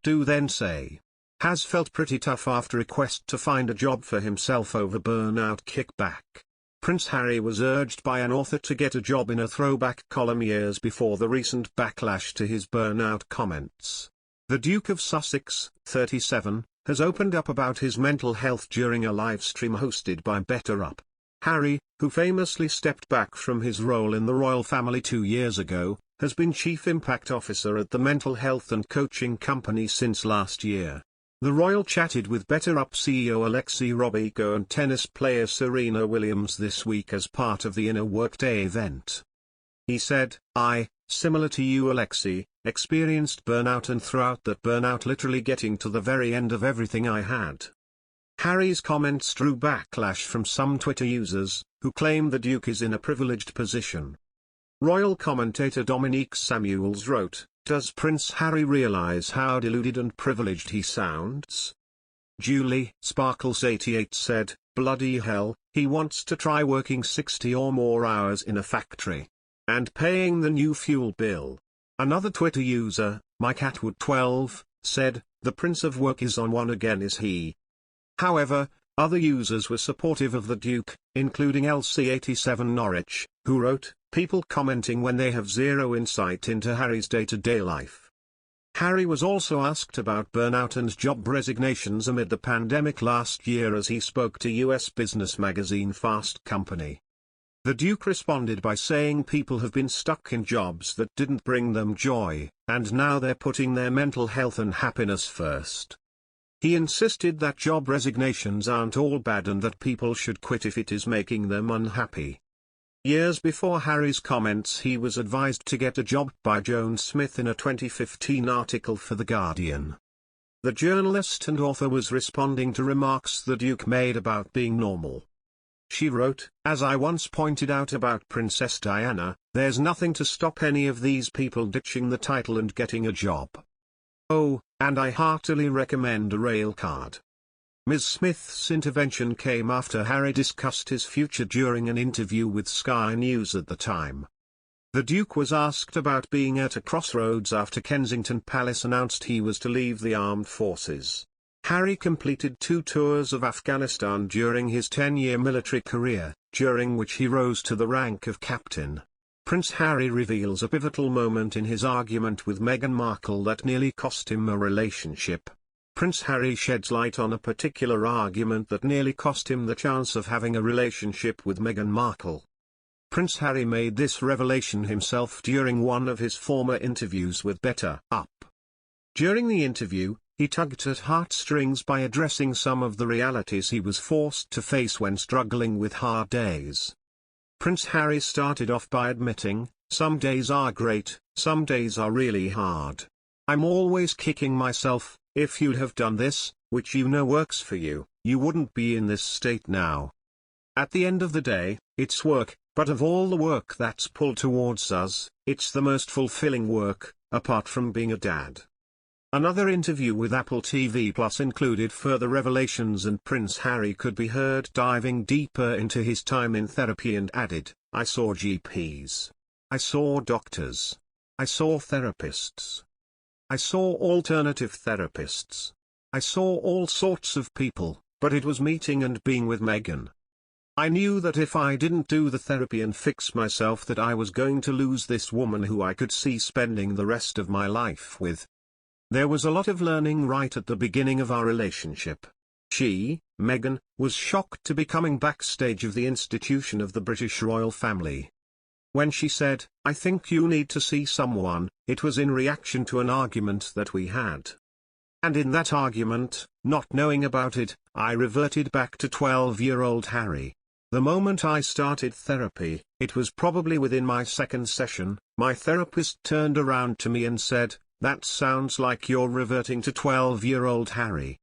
do then say. Has felt pretty tough after request to find a job for himself over Burnout Kickback. Prince Harry was urged by an author to get a job in a throwback column years before the recent backlash to his burnout comments. The Duke of Sussex, 37, has opened up about his mental health during a livestream hosted by BetterUp. Harry, who famously stepped back from his role in the royal family 2 years ago, has been Chief Impact Officer at the mental health and coaching company since last year. The royal chatted with BetterUp CEO Alexi Robichaux and tennis player Serena Williams this week as part of the Inner Workday event. He said, "I, similar to you Alexi, experienced burnout and throughout that burnout literally getting to the very end of everything I had." Harry's comments drew backlash from some Twitter users, who claim the Duke is in a privileged position. Royal commentator Dominique Samuels wrote, "Does Prince Harry realise how deluded and privileged he sounds?" Julie Sparkles88 said, "Bloody hell, he wants to try working 60 or more hours in a factory. And paying the new fuel bill." Another Twitter user, MyCatwood12, said, "The Prince of Work is on one again, is he?" However, other users were supportive of the Duke, including LC87 Norwich, who wrote, "People commenting when they have zero insight into Harry's day-to-day life." Harry was also asked about burnout and job resignations amid the pandemic last year as he spoke to US business magazine Fast Company. The Duke responded by saying people have been stuck in jobs that didn't bring them joy, and now they're putting their mental health and happiness first. He insisted that job resignations aren't all bad and that people should quit if it is making them unhappy. Years before Harry's comments, he was advised to get a job by Joan Smith in a 2015 article for The Guardian. The journalist and author was responding to remarks the Duke made about being normal. She wrote, "As I once pointed out about Princess Diana, there's nothing to stop any of these people ditching the title and getting a job. Oh, and I heartily recommend a rail card." Ms. Smith's intervention came after Harry discussed his future during an interview with Sky News at the time. The Duke was asked about being at a crossroads after Kensington Palace announced he was to leave the armed forces. Harry completed 2 tours of Afghanistan during his 10-year military career, during which he rose to the rank of captain. Prince Harry reveals a pivotal moment in his argument with Meghan Markle that nearly cost him a relationship. Prince Harry sheds light on a particular argument that nearly cost him the chance of having a relationship with Meghan Markle. Prince Harry made this revelation himself during one of his former interviews with BetterUp. During the interview, he tugged at heartstrings by addressing some of the realities he was forced to face when struggling with hard days. Prince Harry started off by admitting, "Some days are great, some days are really hard. I'm always kicking myself. If you'd have done this, which you know works for you, you wouldn't be in this state now. At the end of the day, it's work, but of all the work that's pulled towards us, it's the most fulfilling work, apart from being a dad." Another interview with Apple TV Plus included further revelations, and Prince Harry could be heard diving deeper into his time in therapy and added, "I saw GPs. I saw doctors. I saw therapists. I saw alternative therapists. I saw all sorts of people, but it was meeting and being with Meghan. I knew that if I didn't do the therapy and fix myself that I was going to lose this woman who I could see spending the rest of my life with. There was a lot of learning right at the beginning of our relationship. She, Meghan, was shocked to be coming backstage of the institution of the British royal family. When she said, 'I think you need to see someone,' it was in reaction to an argument that we had. And in that argument, not knowing about it, I reverted back to 12-year-old Harry. The moment I started therapy, it was probably within my second session, my therapist turned around to me and said, 'That sounds like you're reverting to 12-year-old Harry.'